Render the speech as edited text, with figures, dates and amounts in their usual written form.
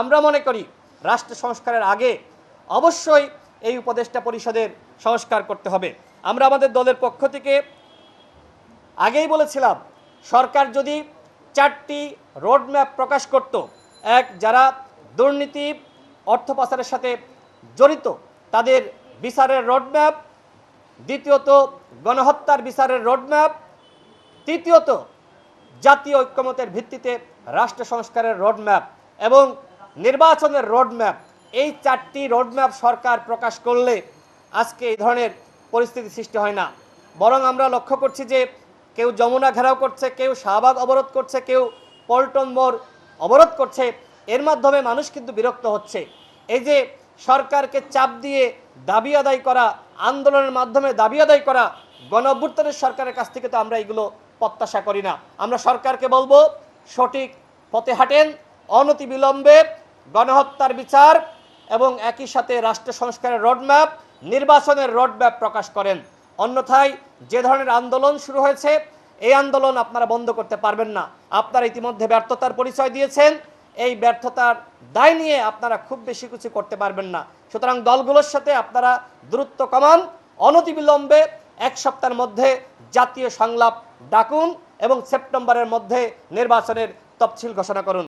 আমরা মনে করি রাষ্ট্র সংস্কারের আগে অবশ্যই এই উপদেষ্টা পরিষদের সংস্কার করতে হবে। আমরা আমাদের দলের পক্ষ থেকে আগেই বলেছিলাম, সরকার যদি 4টি রোডম্যাপ প্রকাশ করত, এক, যারা দুর্নীতি অর্থ পাচারের সাথে জড়িত তাদের বিচারের রোডম্যাপ, দ্বিতীয়ত গণহত্যার বিচারের রোডম্যাপ, তৃতীয়ত জাতীয় ঐক্যমতের ভিত্তিতে রাষ্ট্র সংস্কারের রোডম্যাপ এবং নির্বাচনের রোডম্যাপ, এই 4টি রোডম্যাপ সরকার প্রকাশ করলে আজকে এই ধরনের পরিস্থিতি সৃষ্টি হয় না। বরং আমরা লক্ষ্য করছি যে কেউ যমুনা ঘেরাও করছে, কেউ শাহবাগ অবরোধ করছে, কেউ পল্টন মোড় অবরোধ করছে। এর মাধ্যমে মানুষ কিন্তু বিরক্ত হচ্ছে। এই যে সরকারকে চাপ দিয়ে দাবি আদায় করা, আন্দোলনের মাধ্যমে দাবি আদায় করা, গণঅভ্যুত্থানের সরকারের কাছ থেকে তো আমরা এগুলো প্রত্যাশা করি না। আমরা সরকারকে বলবো, সঠিক পথে হাঁটেন, অনতিবিলম্বে গণহত্যার বিচার এবং একই সাথে রাষ্ট্র সংস্কারের রোডম্যাপ, নির্বাচনের রোডম্যাপ প্রকাশ করেন। অন্যথায় যে ধরনের আন্দোলন শুরু হয়েছে, এই আন্দোলন আপনারা বন্ধ করতে পারবেন না। আপনারা ইতিমধ্যে ব্যর্থতার পরিচয় দিয়েছেন, এই ব্যর্থতার দায় নিয়ে আপনারা খুব বেশি কিছু করতে পারবেন না। সুতরাং দলগুলোর সাথে আপনারা দূরত্ব কমান, অনতিবিলম্বে 1 সপ্তাহের মধ্যে জাতীয় সংলাপ ডাকুন এবং সেপ্টেম্বরের মধ্যে নির্বাচনের তফসিল ঘোষণা করুন।